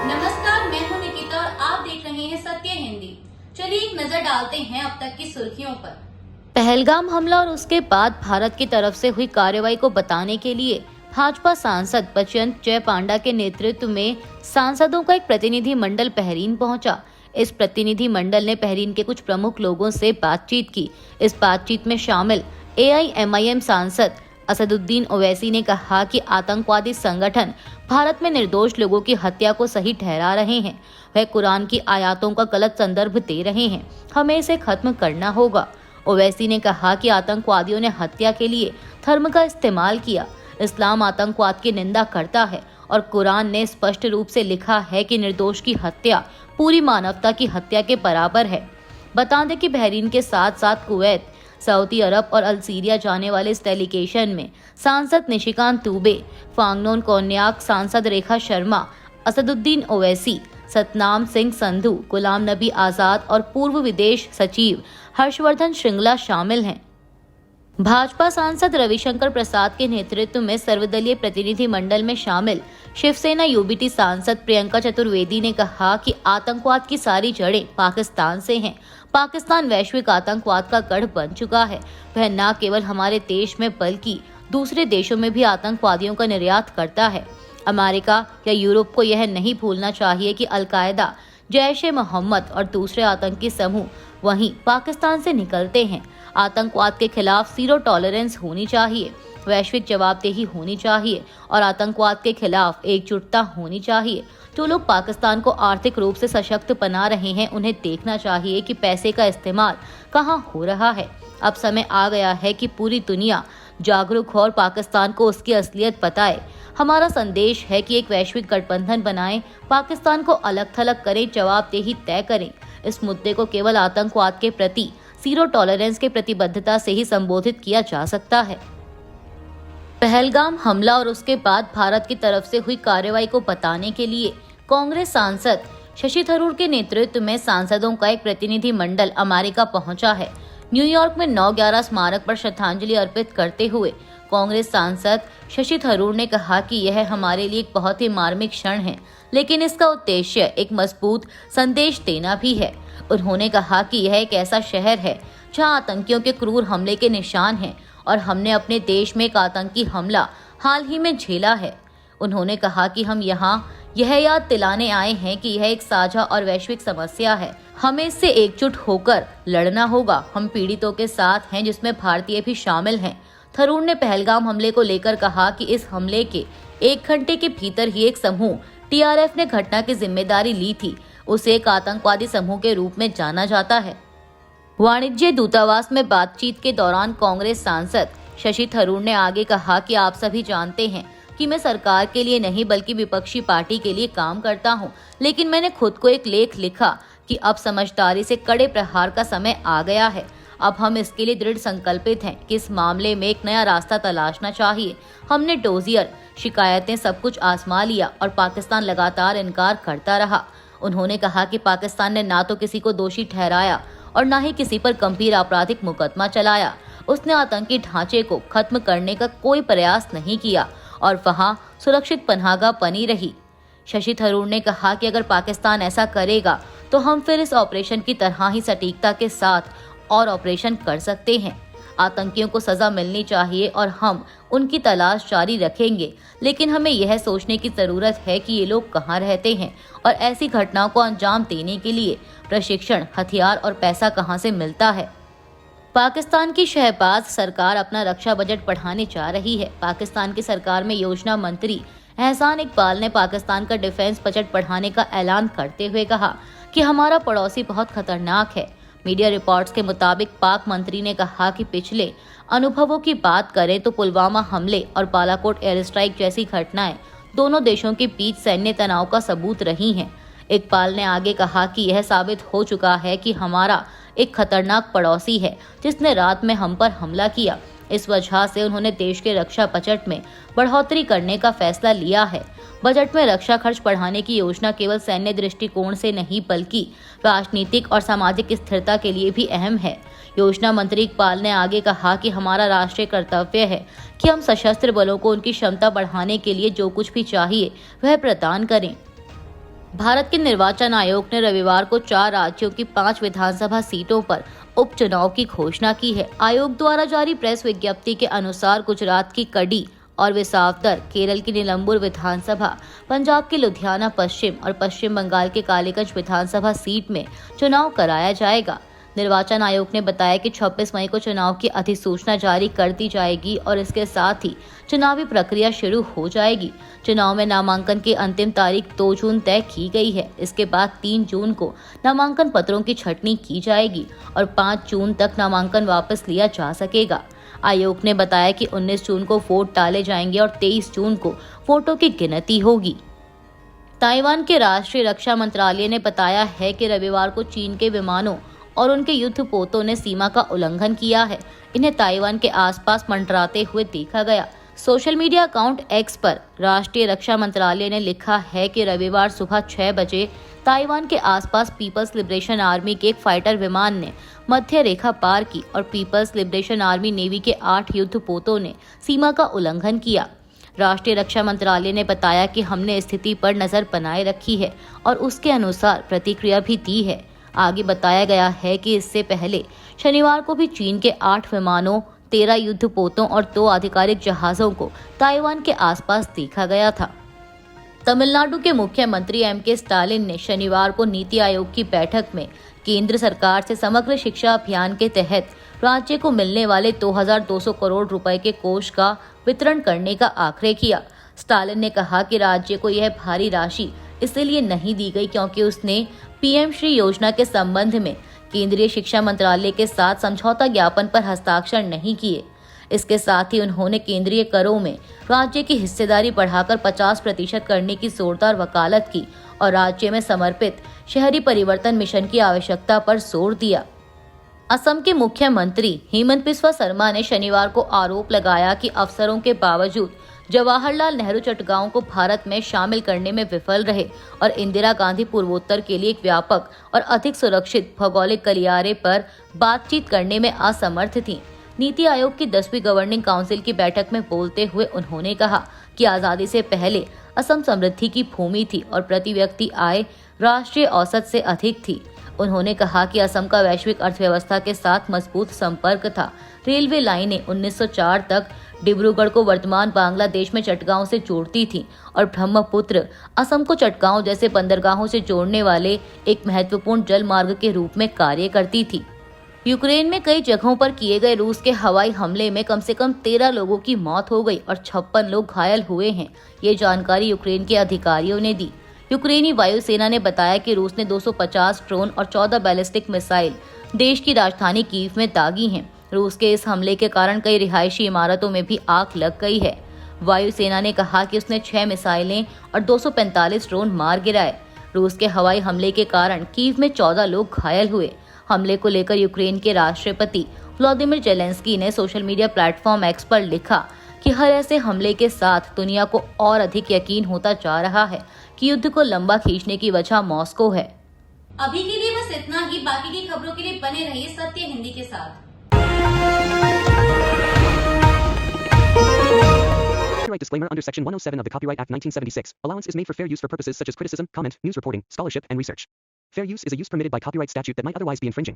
नमस्कार, मैं हूं निकिता और आप देख रहे हैं सत्य हिंदी। चलिए एक नजर डालते हैं अब तक की सुर्खियों पर। पहलगाम हमला और उसके बाद भारत की तरफ से हुई कार्रवाई को बताने के लिए भाजपा सांसद बचवंत जय पांडा के नेतृत्व में सांसदों का एक प्रतिनिधि मंडल बहरीन पहुंचा। इस प्रतिनिधि मंडल ने बहरीन के कुछ प्रमुख लोगों से बातचीत की। इस बातचीत में शामिल AIMIM सांसद असदुद्दीन ओवैसी ने कहा कि आतंकवादी संगठन भारत में निर्दोष लोगों की हत्या को सही ठहरा रहे हैं। वह कुरान की आयतों का गलत संदर्भ दे रहे हैं। हमें इसे खत्म करना होगा। ओवैसी ने कहा कि आतंकवादियों ने हत्या के लिए धर्म का इस्तेमाल किया। इस्लाम आतंकवाद की निंदा करता है और कुरान ने स्पष्ट रूप से लिखा है कि निर्दोष की हत्या पूरी मानवता की हत्या के बराबर है। बता दें कि बहरीन के साथ साथ कुवैत, सऊदी अरब और अल्जीरिया जाने वाले इस डेलीगेशन में सांसद निशिकांत दुबे, फांगनोन कोन्याक, सांसद रेखा शर्मा, असदुद्दीन ओवैसी, सतनाम सिंह संधू, गुलाम नबी आजाद और पूर्व विदेश सचिव हर्षवर्धन श्रृंगला शामिल हैं। भाजपा सांसद रविशंकर प्रसाद के नेतृत्व में सर्वदलीय प्रतिनिधि मंडल में शामिल शिवसेना UBT सांसद प्रियंका चतुर्वेदी ने कहा कि आतंकवाद की सारी जड़ें पाकिस्तान से हैं। पाकिस्तान वैश्विक आतंकवाद का गढ़ बन चुका है। वह न केवल हमारे देश में बल्कि दूसरे देशों में भी आतंकवादियों का निर्यात करता है। अमेरिका या यूरोप को यह नहीं भूलना चाहिए कि अल-कायदा, जैश-ए-मोहम्मद और दूसरे आतंकी समूह वहीं पाकिस्तान से निकलते हैं। आतंकवाद के खिलाफ जीरो टॉलरेंस होनी चाहिए, वैश्विक जवाबदेही होनी चाहिए और आतंकवाद के खिलाफ एकजुटता होनी चाहिए। जो लोग पाकिस्तान को आर्थिक रूप से सशक्त बना रहे हैं, उन्हें देखना चाहिए कि पैसे का इस्तेमाल कहां हो रहा है। अब समय आ गया है कि पूरी दुनिया जागरूक हो और पाकिस्तान को उसकी असलियत बताए। हमारा संदेश है कि एक वैश्विक गठबंधन बनाएं, पाकिस्तान को अलग थलग करें, जवाबदेही तय करें। इस मुद्दे को केवल आतंकवाद के प्रति जीरो टॉलरेंस के प्रतिबद्धता से ही संबोधित किया जा सकता है। पहलगाम हमला और उसके बाद भारत की तरफ से हुई कार्रवाई को बताने के लिए कांग्रेस सांसद शशि थरूर के नेतृत्व में सांसदों का एक प्रतिनिधि मंडल अमेरिका पहुंचा है। न्यूयॉर्क में 9/11 स्मारक पर श्रद्धांजलि अर्पित करते हुए कांग्रेस सांसद शशि थरूर ने कहा कि यह हमारे लिए एक बहुत ही मार्मिक क्षण है, लेकिन इसका उद्देश्य एक मजबूत संदेश देना भी है। उन्होंने कहा कि यह एक ऐसा शहर है जहां आतंकियों के क्रूर हमले के निशान हैं और हमने अपने देश में एक आतंकी हमला हाल ही में झेला है। उन्होंने कहा कि हम यहाँ यह याद दिलाने आए हैं कि यह एक साझा और वैश्विक समस्या है। हमें इससे एकजुट होकर लड़ना होगा। हम पीड़ितों के साथ हैं, जिसमें भारतीय भी शामिल हैं। थरूर ने पहलगाम हमले को लेकर कहा कि इस हमले के 1 घंटे के भीतर ही एक समूह TRF ने घटना की जिम्मेदारी ली थी। उसे एक आतंकवादी समूह के रूप में जाना जाता है। वाणिज्य दूतावास में बातचीत के दौरान कांग्रेस सांसद शशि थरूर ने आगे कहा कि आप सभी जानते हैं कि मैं सरकार के लिए नहीं बल्कि विपक्षी पार्टी के लिए काम करता हूं, लेकिन मैंने खुद को एक लेख लिखा कि अब समझदारी से कड़े प्रहार का समय आ गया है। अब हम इसके लिए दृढ़ संकल्पित हैं कि इस मामले में एक नया रास्ता तलाशना चाहिए। हमने डोजियर, शिकायतें, सब कुछ आजमा लिया और पाकिस्तान लगातार इनकार करता रहा। उन्होंने कहा कि पाकिस्तान ने ना तो किसी को दोषी ठहराया और न ही किसी पर गंभीर आपराधिक मुकदमा चलाया। उसने आतंकी ढांचे को खत्म करने का कोई प्रयास नहीं किया और वहां सुरक्षित पनाहगाह बनी रही। शशि थरूर ने कहा कि अगर पाकिस्तान ऐसा करेगा तो हम फिर इस ऑपरेशन की तरह ही सटीकता के साथ और ऑपरेशन कर सकते हैं। आतंकियों को सजा मिलनी चाहिए और हम उनकी तलाश जारी रखेंगे, लेकिन हमें यह सोचने की जरूरत है कि ये लोग कहाँ रहते हैं और ऐसी घटनाओं को अंजाम देने के लिए प्रशिक्षण, हथियार और पैसा कहाँ से मिलता है। पाकिस्तान की शहबाज सरकार अपना रक्षा बजट बढ़ाने जा रही है। पाकिस्तान की सरकार में योजना मंत्री एहसान इकबाल ने पाकिस्तान का डिफेंस बजट बढ़ाने का ऐलान करते हुए कहा कि हमारा पड़ोसी बहुत खतरनाक है। मीडिया रिपोर्ट्स के मुताबिक पाक मंत्री ने कहा कि पिछले अनुभवों की बात करें तो पुलवामा हमले और बालाकोट एयर स्ट्राइक जैसी घटनाएं दोनों देशों के बीच सैन्य तनाव का सबूत रही हैं। इकबाल ने आगे कहा कि यह साबित हो चुका है कि हमारा एक खतरनाक पड़ोसी है जिसने रात में हम पर हमला किया। इस वजह से उन्होंने देश के रक्षा बजट में बढ़ोतरी करने का फैसला लिया है। बजट में रक्षा खर्च बढ़ाने की योजना केवल सैन्य दृष्टिकोण से नहीं बल्कि राजनीतिक और सामाजिक स्थिरता के लिए भी अहम है। योजना मंत्री इकबाल ने आगे कहा कि हमारा राष्ट्रीय कर्तव्य है कि हम सशस्त्र बलों को उनकी क्षमता बढ़ाने के लिए जो कुछ भी चाहिए वह प्रदान करें। भारत के निर्वाचन आयोग ने रविवार को 4 राज्यों की 5 विधानसभा सीटों पर उपचुनाव की घोषणा की है। आयोग द्वारा जारी प्रेस विज्ञप्ति के अनुसार गुजरात की कड़ी और विसावदर, केरल की नीलंबूर विधानसभा, पंजाब की लुधियाना पश्चिम और पश्चिम बंगाल के कालीगंज विधानसभा सीट में चुनाव कराया जाएगा। निर्वाचन आयोग ने बताया कि 26 मई को चुनाव की अधिसूचना जारी कर दी जाएगी और इसके साथ ही चुनावी प्रक्रिया शुरू हो जाएगी। चुनाव में नामांकन की अंतिम तारीख 2 जून तय की गई है। इसके बाद 3 जून को नामांकन पत्रों की छंटनी की जाएगी और 5 जून तक नामांकन वापस लिया जा सकेगा। आयोग ने बताया कि 19 जून को वोट डाले जाएंगे और 23 जून को वोटों की गिनती होगी। ताइवान के राष्ट्रीय रक्षा मंत्रालय ने बताया है कि रविवार को चीन के विमानों और उनके युद्धपोतों ने सीमा का उल्लंघन किया है। इन्हें ताइवान के आसपास मंडराते हुए देखा गया। सोशल मीडिया अकाउंट एक्स पर राष्ट्रीय रक्षा मंत्रालय ने लिखा है कि रविवार सुबह 6 बजे ताइवान के आसपास पीपल्स लिबरेशन आर्मी के एक फाइटर विमान ने मध्य रेखा पार की और पीपल्स लिबरेशन आर्मी नेवी के 8 युद्धपोतों ने सीमा का उल्लंघन किया। राष्ट्रीय रक्षा मंत्रालय ने बताया कि हमने स्थिति पर नजर बनाए रखी है और उसके अनुसार प्रतिक्रिया भी दी है। आगे बताया गया है कि इससे पहले शनिवार को भी चीन के 8 विमानों, 13 युद्धपोतों और 2 आधिकारिक जहाजों को ताइवान के आसपास देखा गया था। तमिलनाडु के मुख्यमंत्री एम.के. स्टालिन ने शनिवार को नीति आयोग की बैठक में केंद्र सरकार से समग्र शिक्षा अभियान के तहत राज्य को मिलने वाले 2200 करोड़ रुपए के कोष का वितरण करने का आग्रह किया। स्टालिन ने कहा कि राज्य को यह भारी राशि इसलिए नहीं दी गई क्योंकि उसने पीएम श्री योजना के संबंध में केंद्रीय शिक्षा मंत्रालय के साथ समझौता ज्ञापन पर हस्ताक्षर नहीं किए। इसके साथ ही उन्होंने केंद्रीय करों में राज्य की हिस्सेदारी बढ़ाकर 50% करने की जोरदार वकालत की और राज्य में समर्पित शहरी परिवर्तन मिशन की आवश्यकता पर जोर दिया। असम के मुख्यमंत्री हेमंत बिस्वा शर्मा ने शनिवार को आरोप लगाया कि अफसरों के बावजूद जवाहरलाल नेहरू चटगांव को भारत में शामिल करने में विफल रहे और इंदिरा गांधी पूर्वोत्तर के लिए एक व्यापक और अधिक सुरक्षित भौगोलिक गलियारे पर बातचीत करने में असमर्थ थी। नीति आयोग की 10वीं गवर्निंग काउंसिल की बैठक में बोलते हुए उन्होंने कहा कि आजादी से पहले असम समृद्धि की भूमि थी और प्रति व्यक्ति आय राष्ट्रीय औसत से अधिक थी। उन्होंने कहा कि असम का वैश्विक अर्थव्यवस्था के साथ मजबूत संपर्क था। रेलवे लाइनें 1904 तक डिब्रूगढ़ को वर्तमान बांग्लादेश में चटगांव से जोड़ती थी और ब्रह्मपुत्र असम को चटगांव जैसे बंदरगाहों से जोड़ने वाले एक महत्वपूर्ण जल मार्ग के रूप में कार्य करती थी। यूक्रेन में कई जगहों पर किए गए रूस के हवाई हमले में कम से कम 13 लोगों की मौत हो गई और 56 लोग घायल हुए हैं। ये जानकारी यूक्रेन के अधिकारियों ने दी। यूक्रेनी वायुसेना ने बताया कि रूस ने 250 ड्रोन और 14 बैलिस्टिक मिसाइल देश की राजधानी कीव में दागी हैं। रूस के इस हमले के कारण कई रिहायशी इमारतों में भी आग लग गई है। वायुसेना ने कहा कि उसने 6 मिसाइलें और 245 ड्रोन मार गिराए। रूस के हवाई हमले के कारण कीव में 14 लोग घायल हुए। हमले को लेकर यूक्रेन के राष्ट्रपति व्लादिमीर जेलेंस्की ने सोशल मीडिया प्लेटफॉर्म एक्स पर लिखा कि हर ऐसे हमले के साथ दुनिया को और अधिक यकीन होता जा रहा है कि युद्ध को लंबा खींचने की वजह मॉस्को है। अभी के लिए बस इतना ही। बाकी की खबरों के लिए बने रहिए सत्य हिंदी के साथ। Copyright disclaimer under Section 107 of the Copyright Act 1976. Allowance is made for fair use for purposes such as criticism, comment, news reporting, scholarship, and research. Fair use is a use permitted by copyright statute that might otherwise be infringing.